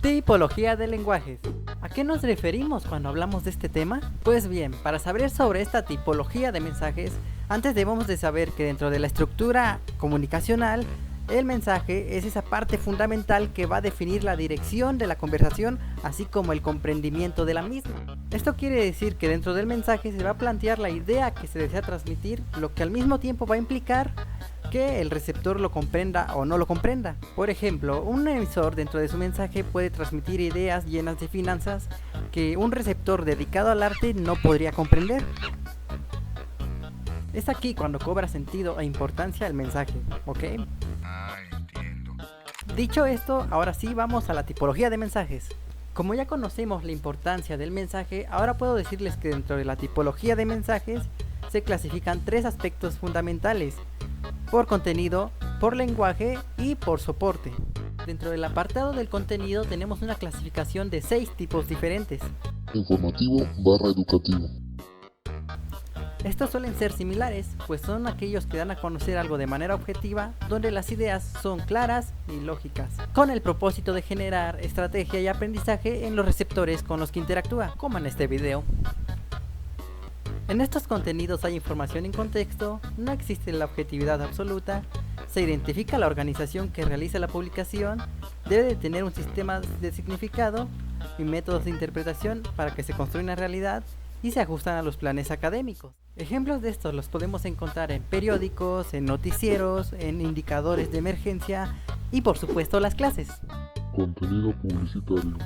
Tipología de lenguajes. ¿A qué nos referimos cuando hablamos de este tema? Pues bien, para saber sobre esta tipología de mensajes, antes debemos de saber que dentro de la estructura comunicacional, el mensaje es esa parte fundamental que va a definir la dirección de la conversación, así como el comprendimiento de la misma. Esto quiere decir que dentro del mensaje se va a plantear la idea que se desea transmitir, lo que al mismo tiempo va a implicar que el receptor lo comprenda o no lo comprenda. Por ejemplo, un emisor dentro de su mensaje puede transmitir ideas llenas de finanzas que un receptor dedicado al arte no podría comprender. Es aquí cuando cobra sentido e importancia el mensaje, ¿ok? Entiendo. Dicho esto, ahora sí vamos a la tipología de mensajes. Como ya conocemos la importancia del mensaje, ahora puedo decirles que dentro de la tipología de mensajes se clasifican tres aspectos fundamentales: por contenido, por lenguaje y por soporte. Dentro del apartado del contenido tenemos una clasificación de 6 tipos diferentes. Informativo/educativo. Estos suelen ser similares, pues son aquellos que dan a conocer algo de manera objetiva, donde las ideas son claras y lógicas, con el propósito de generar estrategia y aprendizaje en los receptores con los que interactúa, como en este video. En estos contenidos hay información en contexto, no existe la objetividad absoluta, se identifica la organización que realiza la publicación, debe de tener un sistema de significado y métodos de interpretación para que se construya una realidad y se ajustan a los planes académicos. Ejemplos de estos los podemos encontrar en periódicos, en noticieros, en indicadores de emergencia y por supuesto las clases. Contenido publicitario.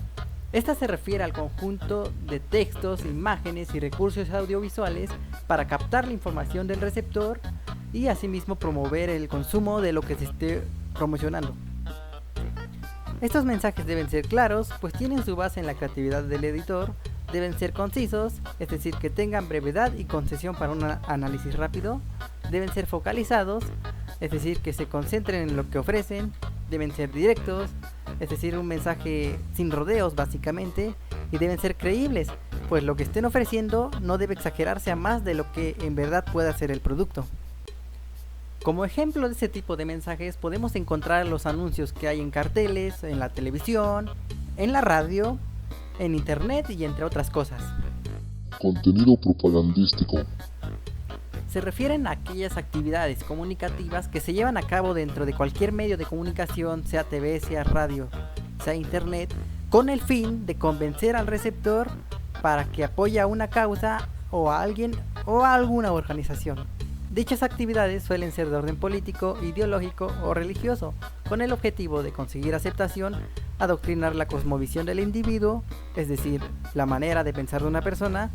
Esta se refiere al conjunto de textos, imágenes y recursos audiovisuales para captar la información del receptor y asimismo promover el consumo de lo que se esté promocionando. Estos mensajes deben ser claros, pues tienen su base en la creatividad del editor, deben ser concisos, es decir, que tengan brevedad y concisión para un análisis rápido, deben ser focalizados, es decir, que se concentren en lo que ofrecen, deben ser directos, es decir, un mensaje sin rodeos básicamente, y deben ser creíbles, pues lo que estén ofreciendo no debe exagerarse a más de lo que en verdad pueda ser el producto. Como ejemplo de este tipo de mensajes podemos encontrar los anuncios que hay en carteles, en la televisión, en la radio, en internet y entre otras cosas. Contenido propagandístico. Se refieren a aquellas actividades comunicativas que se llevan a cabo dentro de cualquier medio de comunicación, sea TV, sea radio, sea internet, con el fin de convencer al receptor para que apoye a una causa o a alguien o a alguna organización. Dichas actividades suelen ser de orden político, ideológico o religioso, con el objetivo de conseguir aceptación, adoctrinar la cosmovisión del individuo, es decir, la manera de pensar de una persona,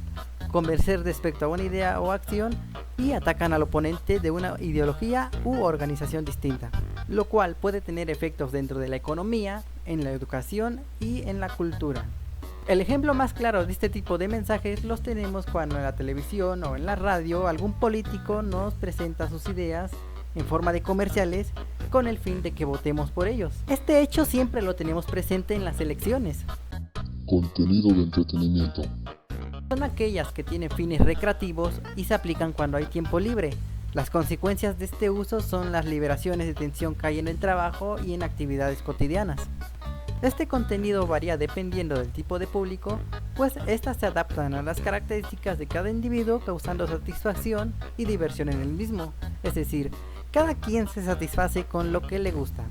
convencer respecto a una idea o acción, y atacan al oponente de una ideología u organización distinta, lo cual puede tener efectos dentro de la economía, en la educación y en la cultura. El ejemplo más claro de este tipo de mensajes los tenemos cuando en la televisión o en la radio algún político nos presenta sus ideas en forma de comerciales con el fin de que votemos por ellos. Este hecho siempre lo tenemos presente en las elecciones. Contenido de entretenimiento. Son aquellas que tienen fines recreativos y se aplican cuando hay tiempo libre. Las consecuencias de este uso son las liberaciones de tensión que hay en el trabajo y en actividades cotidianas. Este contenido varía dependiendo del tipo de público, pues estas se adaptan a las características de cada individuo, causando satisfacción y diversión en el mismo, es decir, cada quien se satisface con lo que le gusta.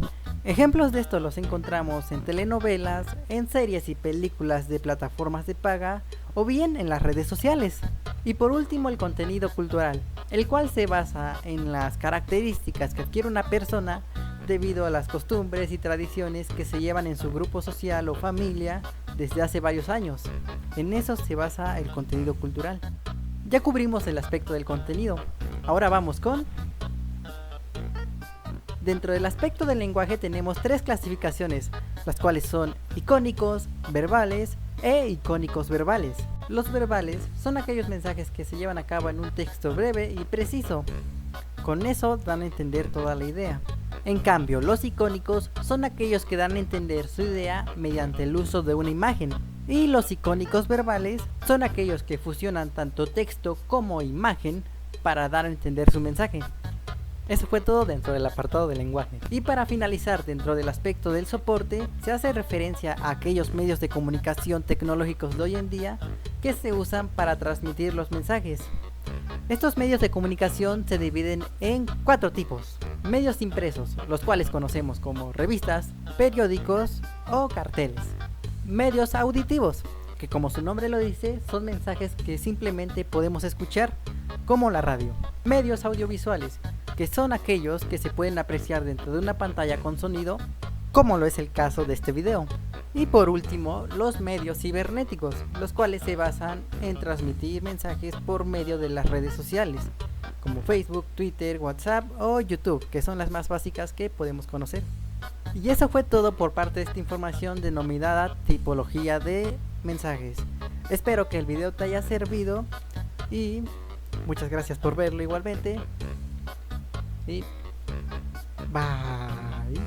Ejemplos de esto los encontramos en telenovelas, en series y películas de plataformas de paga o bien en las redes sociales. Y por último, el contenido cultural, el cual se basa en las características que adquiere una persona debido a las costumbres y tradiciones que se llevan en su grupo social o familia desde hace varios años. En eso se basa el contenido cultural. Ya cubrimos el aspecto del contenido, ahora vamos con... Dentro del aspecto del lenguaje tenemos 3 clasificaciones, las cuales son icónicos, verbales e icónicos verbales. Los verbales son aquellos mensajes que se llevan a cabo en un texto breve y preciso. Con eso dan a entender toda la idea. En cambio, los icónicos son aquellos que dan a entender su idea mediante el uso de una imagen. Y los icónicos verbales son aquellos que fusionan tanto texto como imagen para dar a entender su mensaje. Eso fue todo dentro del apartado de lenguaje. Y para finalizar, dentro del aspecto del soporte, se hace referencia a aquellos medios de comunicación tecnológicos de hoy en día que se usan para transmitir los mensajes. Estos medios de comunicación se dividen en 4 tipos. Medios impresos, los cuales conocemos como revistas, periódicos o carteles. Medios auditivos, que como su nombre lo dice, son mensajes que simplemente podemos escuchar, como la radio. Medios audiovisuales, que son aquellos que se pueden apreciar dentro de una pantalla con sonido, como lo es el caso de este video. Y por último, los medios cibernéticos, los cuales se basan en transmitir mensajes por medio de las redes sociales, como Facebook, Twitter, WhatsApp o YouTube, que son las más básicas que podemos conocer. Y eso fue todo por parte de esta información denominada tipología de mensajes. Espero que el video te haya servido y muchas gracias por verlo igualmente. Y bye.